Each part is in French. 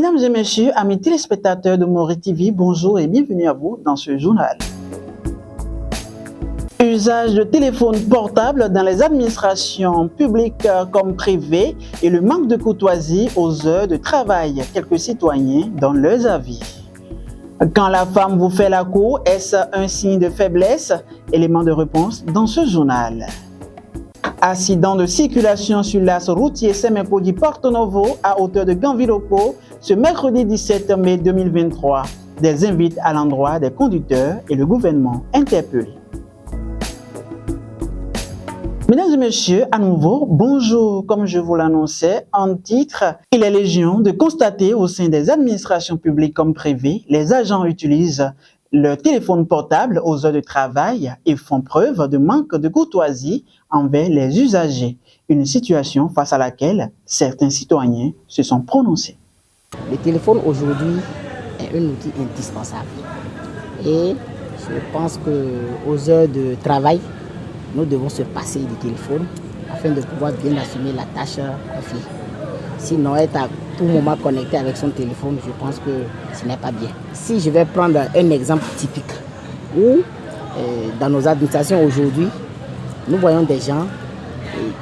Mesdames et messieurs, amis téléspectateurs de Mori TV, bonjour et bienvenue à vous dans ce journal. Usage de téléphones portables dans les administrations publiques comme privées et le manque de courtoisie aux heures de travail. Quelques citoyens donnent leurs avis. Quand la femme vous fait la cour, est-ce un signe de faiblesse? Élément de réponse dans ce journal. Accident de circulation sur l'axe routier Semenkoji Porto Novo à hauteur de Ganviloko ce mercredi 17 mai 2023. Des invites à l'endroit des conducteurs et le gouvernement interpellé. Mesdames et messieurs, à nouveau, bonjour. Comme je vous l'annonçais en titre, il est légion de constater au sein des administrations publiques comme privées, les agents utilisent leur téléphone portable aux heures de travail et font preuve de manque de courtoisie envers les usagers. Une situation face à laquelle certains citoyens se sont prononcés. Le téléphone aujourd'hui est un outil indispensable. Et je pense qu'aux heures de travail, nous devons se passer du téléphone afin de pouvoir bien assumer la tâche confiée. Sinon, être à tout moment connecté avec son téléphone, je pense que ce n'est pas bien. Si je vais prendre un exemple typique, où dans nos administrations aujourd'hui, nous voyons des gens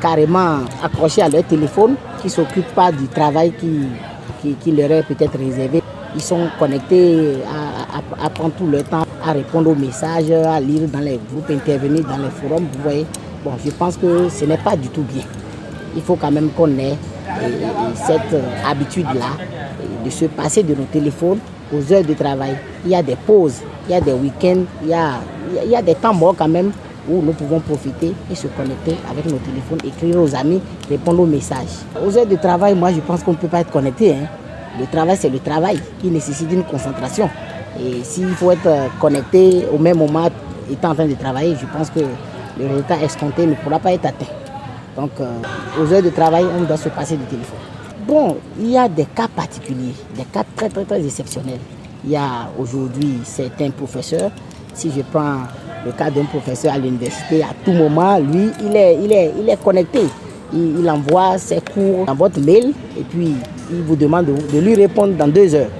carrément accrochés à leur téléphone qui ne s'occupent pas du travail qui leur est peut-être réservé. Ils sont connectés à prendre tout le temps, à répondre aux messages, à lire dans les groupes, intervenir dans les forums. Vous voyez, bon, je pense que ce n'est pas du tout bien. Il faut quand même qu'on ait cette habitude-là de se passer de nos téléphones aux heures de travail. Il y a des pauses, il y a des week-ends, il y a des temps morts quand même où nous pouvons profiter et se connecter avec nos téléphones, écrire aux amis, répondre aux messages. Aux heures de travail, moi je pense qu'on ne peut pas être connecté. Le travail, c'est le travail qui nécessite une concentration. Et s'il faut être connecté au même moment, étant en train de travailler, je pense que le résultat escompté ne pourra pas être atteint. Donc, aux heures de travail, on doit se passer du téléphone. Bon, il y a des cas particuliers, des cas très, très, très exceptionnels. Il y a aujourd'hui certains professeurs. Si je prends le cas d'un professeur à l'université, à tout moment, lui, il est connecté. Il envoie ses cours dans votre mail et puis il vous demande de lui répondre dans 2 heures.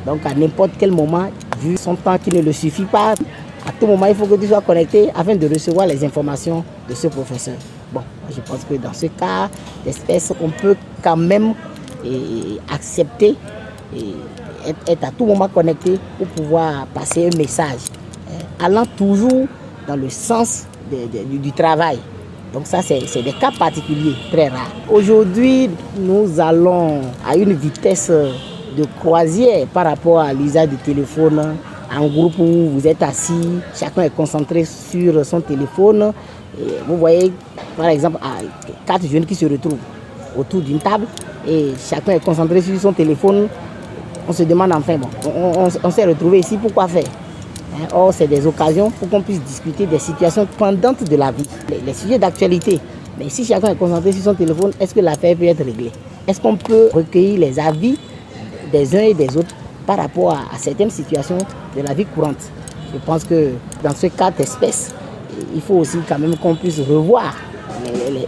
Donc, à n'importe quel moment, vu son temps qui ne le suffit pas, à tout moment, il faut que tu sois connecté afin de recevoir les informations de ce professeur. Bon, je pense que dans ce cas d'espèce, on peut quand même accepter et être à tout moment connecté pour pouvoir passer un message, allant toujours dans le sens du travail. Donc ça, c'est des cas particuliers, très rares. Aujourd'hui, nous allons à une vitesse de croisière par rapport à l'usage du téléphone. En groupe où vous êtes assis, chacun est concentré sur son téléphone. Et vous voyez, par exemple, 4 jeunes qui se retrouvent autour d'une table et chacun est concentré sur son téléphone. On se demande enfin, bon, on s'est retrouvés ici, pourquoi faire? Or, c'est des occasions pour qu'on puisse discuter des situations pendantes de la vie, les sujets d'actualité. Mais si chacun est concentré sur son téléphone, est-ce que l'affaire peut être réglée? Est-ce qu'on peut recueillir les avis des uns et des autres par rapport à certaines situations de la vie courante? Je pense que dans ce cas d'espèce, il faut aussi quand même qu'on puisse revoir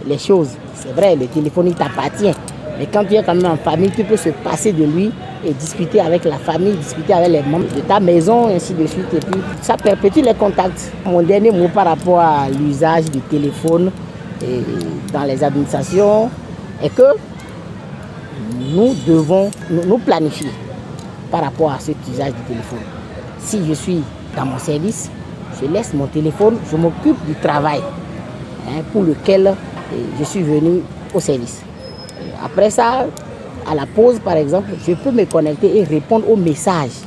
les choses. C'est vrai, le téléphone, il t'appartient. Mais quand tu es quand même en famille, tu peux se passer de lui et discuter avec la famille, discuter avec les membres de ta maison, ainsi de suite. Et puis, ça perpétue les contacts. Mon dernier mot par rapport à l'usage du téléphone dans les administrations est que nous devons nous planifier par rapport à cet usage du téléphone. Si je suis dans mon service, je laisse mon téléphone, je m'occupe du travail pour lequel je suis venu au service. Après ça, à la pause par exemple, je peux me connecter et répondre aux messages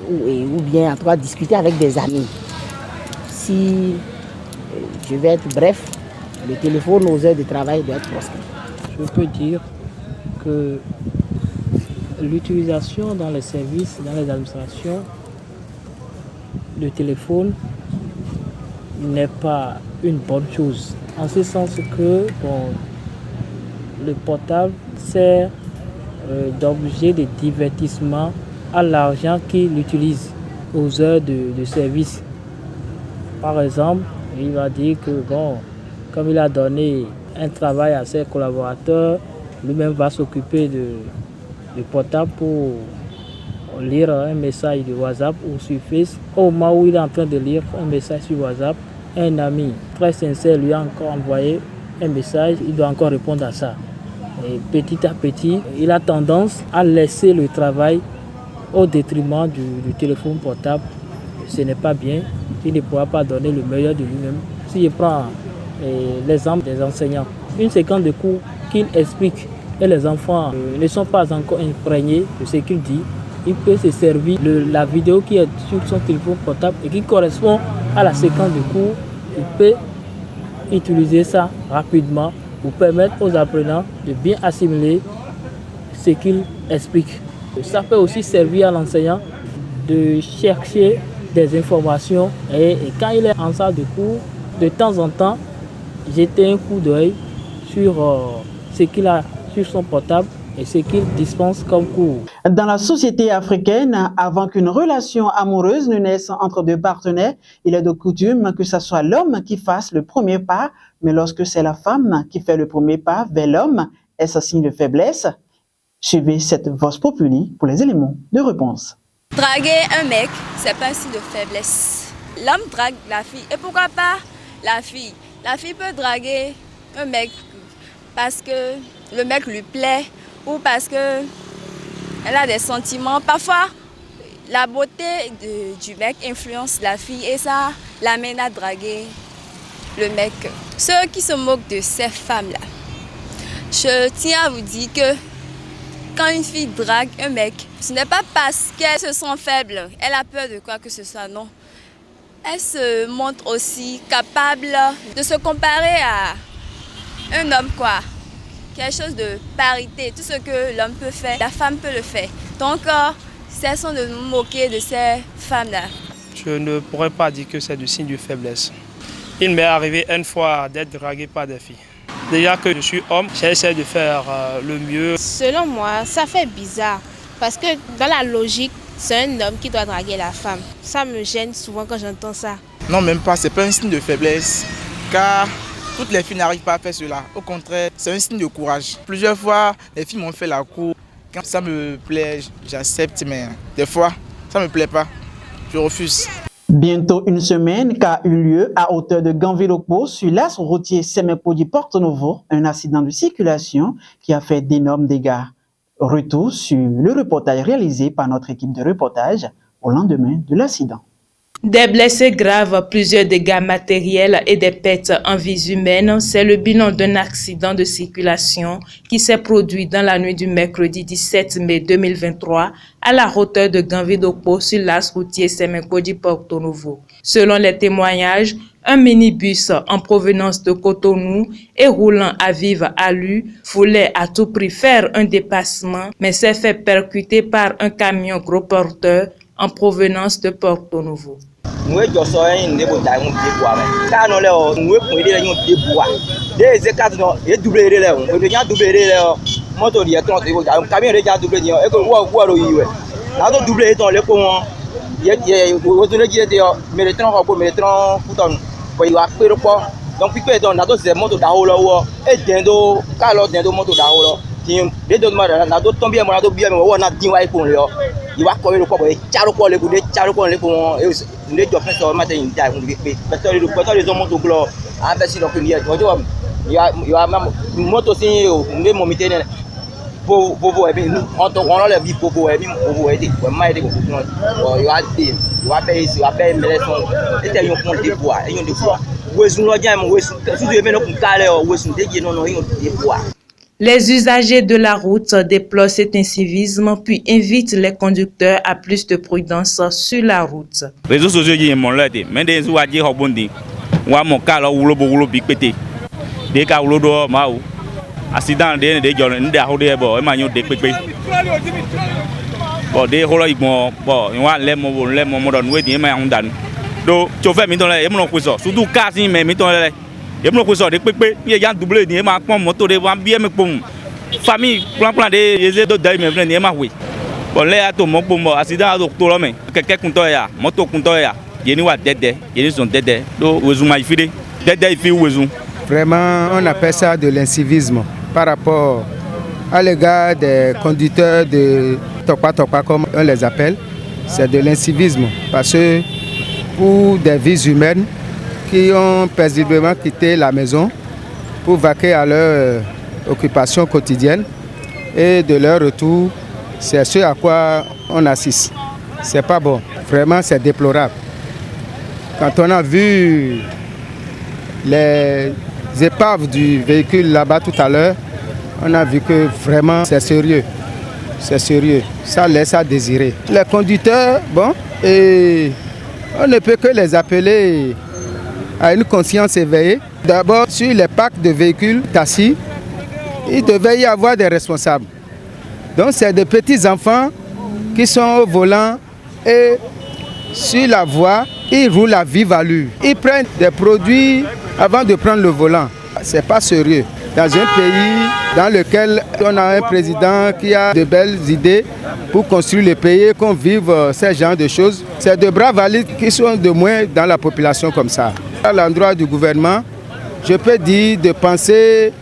ou bien en tout cas discuter avec des amis. Si je vais être bref, le téléphone aux heures de travail doit être proscrit. Je peux dire que l'utilisation dans les services, dans les administrations, le téléphone n'est pas une bonne chose. En ce sens que le portable sert d'objet de divertissement à l'argent qu'il utilise aux heures de service. Par exemple, il va dire que comme il a donné un travail à ses collaborateurs, lui-même va s'occuper le portable pour lire un message de WhatsApp ou sur Facebook. Au moment où il est en train de lire un message sur WhatsApp, un ami très sincère lui a encore envoyé un message, il doit encore répondre à ça. Et petit à petit, il a tendance à laisser le travail au détriment du téléphone portable. Ce n'est pas bien, il ne pourra pas donner le meilleur de lui-même. Si je prends l'exemple des enseignants, une séquence de cours qu'il explique et les enfants ne sont pas encore imprégnés de ce qu'il dit, il peut se servir de la vidéo qui est sur son téléphone portable et qui correspond à la séquence de cours. Il peut utiliser ça rapidement pour permettre aux apprenants de bien assimiler ce qu'il explique. Ça peut aussi servir à l'enseignant de chercher des informations et quand il est en salle de cours, de temps en temps, jeter un coup d'œil sur ce qu'il a sur son portable et ce qu'il dispense comme cours. Dans la société africaine, avant qu'une relation amoureuse ne naisse entre deux partenaires, il est de coutume que ce soit l'homme qui fasse le premier pas, mais lorsque c'est la femme qui fait le premier pas vers l'homme, est-ce un signe de faiblesse? Suivez cette Vox Populi pour les éléments de réponse. Draguer un mec, c'est pas un signe de faiblesse. L'homme drague la fille. Et pourquoi pas la fille? La fille peut draguer un mec parce que le mec lui plaît ou parce qu'elle a des sentiments. Parfois, la beauté du mec influence la fille et ça l'amène à draguer le mec. Ceux qui se moquent de ces femmes-là, je tiens à vous dire que quand une fille drague un mec, ce n'est pas parce qu'elle se sent faible, elle a peur de quoi que ce soit, non. Elle se montre aussi capable de se comparer à un homme, quoi. Quelque chose de parité, tout ce que l'homme peut faire, la femme peut le faire. Donc, cessons de nous moquer de ces femmes-là. Je ne pourrais pas dire que c'est du signe de faiblesse. Il m'est arrivé une fois d'être dragué par des filles. Déjà que je suis homme, j'essaie de faire le mieux. Selon moi, ça fait bizarre parce que dans la logique, c'est un homme qui doit draguer la femme. Ça me gêne souvent quand j'entends ça. Non, même pas, c'est pas un signe de faiblesse car toutes les filles n'arrivent pas à faire cela. Au contraire, c'est un signe de courage. Plusieurs fois, les filles m'ont fait la cour. Quand ça me plaît, j'accepte, mais des fois, ça ne me plaît pas. Je refuse. Bientôt une semaine qu'a eu lieu à hauteur de Ganville-Okpo sur l'axe routier Semenpodi-Porto-Novo, un accident de circulation qui a fait d'énormes dégâts. Retour sur le reportage réalisé par notre équipe de reportage au lendemain de l'accident. Des blessés graves, plusieurs dégâts matériels et des pertes en vies humaines, c'est le bilan d'un accident de circulation qui s'est produit dans la nuit du mercredi 17 mai 2023 à la hauteur de Ganville-Okpo sur l'axe routier Semenpodi-Porto-Novo. Selon les témoignages, un minibus en provenance de Cotonou et roulant à vive allure voulait à tout prix faire un dépassement, mais s'est fait percuter par un camion gros porteur en provenance de Porto-Novo. Nous avons il va courir le corps et tcharo quoi les coups tcharo quoi les pour les jobs sont matin il a on les hommes tout là avec si donc il y a même moto si on mon mité pour et bien on la vie pour et bien pour aider moi aider il va payer mais et ils ont des poids ils ont des poids wesun lo jam wesun si tu veux non pour caler wesun des non ils ont des poids. Les usagers de la route déplorent cet incivisme puis invitent les conducteurs à plus de prudence sur la route. Les réseaux sociaux disent mon l'aide, mais des gens qui ont bondi, ou à mon cas là où le big pété, des cas où le doigt maou, accident des gens des ahoudés bon, et manions des pépé. Bon des hola ils bon, ils vont les mots dans nous et mais on donne. Donc tu fais maintenant les mon cousin, surtout cas si mais maintenant les et mon cousin des pépé, il y a doublé ni ma moto de bien me pom. Famille plan des les deux d'ailleurs mais ni ma oui. Bon les ato mon pom accident à docteur mais quelqu'un contour ya, moto contour ya. Yeni wa dede, yeni sont dede. Donc wezuma ifide, dede ifi wezum. Vraiment on appelle ça de l'incivisme par rapport à l'égard des conducteurs de Tokpa, comme on les appelle, c'est de l'incivisme. Parce que pour des vies humaines qui ont paisiblement quitté la maison pour vaquer à leur occupation quotidienne, et de leur retour, c'est ce à quoi on assiste. C'est pas bon, vraiment c'est déplorable. Quand on a vu les épaves du véhicule là-bas tout à l'heure, on a vu que vraiment c'est sérieux. C'est sérieux. Ça laisse à désirer. Les conducteurs, bon, et on ne peut que les appeler à une conscience éveillée. D'abord, sur les parcs de véhicules taxis, il devait y avoir des responsables. Donc c'est des petits enfants qui sont au volant et sur la voie, ils roulent à vive allure. Ils prennent des produits avant de prendre le volant. C'est pas sérieux. Dans un pays dans lequel on a un président qui a de belles idées pour construire le pays et qu'on vive ce genre de choses, c'est de bras valides qui sont de moins dans la population comme ça. À l'endroit du gouvernement, je peux dire de penser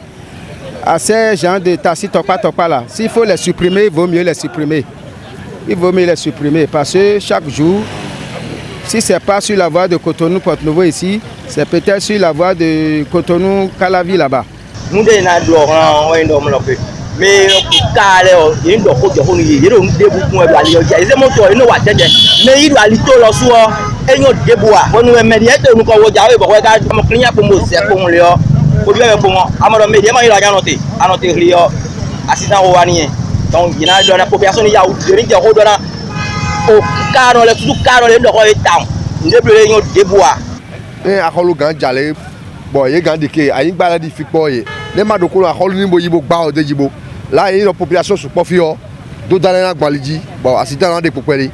à ces gens de taxi Tokpa là. S'il faut les supprimer, il vaut mieux les supprimer. Il vaut mieux les supprimer parce que chaque jour, si ce n'est pas sur la voie de Cotonou-Porto-Novo ici, c'est peut-être sur la voie de Cotonou-Calavi là-bas. Nous avons mais il doit donc il y a la population il y a au carreau le tout carreau le temps ne bois et à holu gan jale boy gan dike ayin gba di fi boy ne ma dokoro a holu ni bo yibo gba o de jibo la yin la population su po fi o do dale na gbaliji bon accident na de popere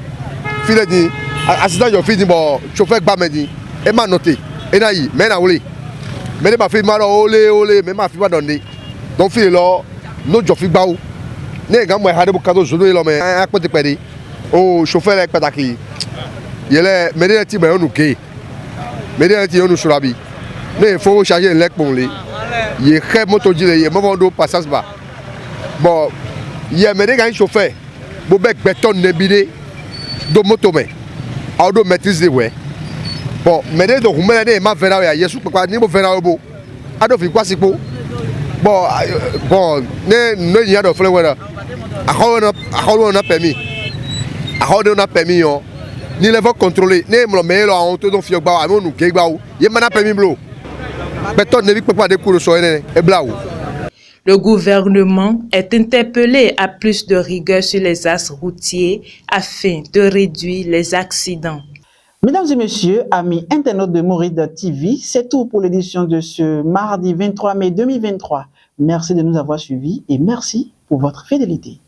file di accident yo fi di bon chauffeur gba me di e ma noter e na yi me na wole me ne ba fi ma ro ole me ma fi ba donde donc fi lo no jo fi gba o ne gan mo ha de bu ka do zo lo me a pote pere o chauffeur ek pataki yele me de ti be onu ke me de ti onu surabi ne faut charger lek pour lui il est moto jile il mo do passage ba bon il me de gan chauffeur bo bek beton ne bide do moto me a do maîtriser we bon me de do humele de ma vera ya yesu papa ni mo vera obo a do fi kwasi po bon ne ya do fle wera a ho na permis on a permis ni les va contrôler ne me me lo on te don fi gba wa mo nu ke gba o ye ma na permis blo beton ne vi pas de cours so e blau. Le gouvernement est interpellé à plus de rigueur sur les axes routiers afin de réduire les accidents. Mesdames et messieurs, amis internautes de Mouride TV, c'est tout pour l'édition de ce mardi 23 mai 2023. Merci de nous avoir suivis et merci pour votre fidélité.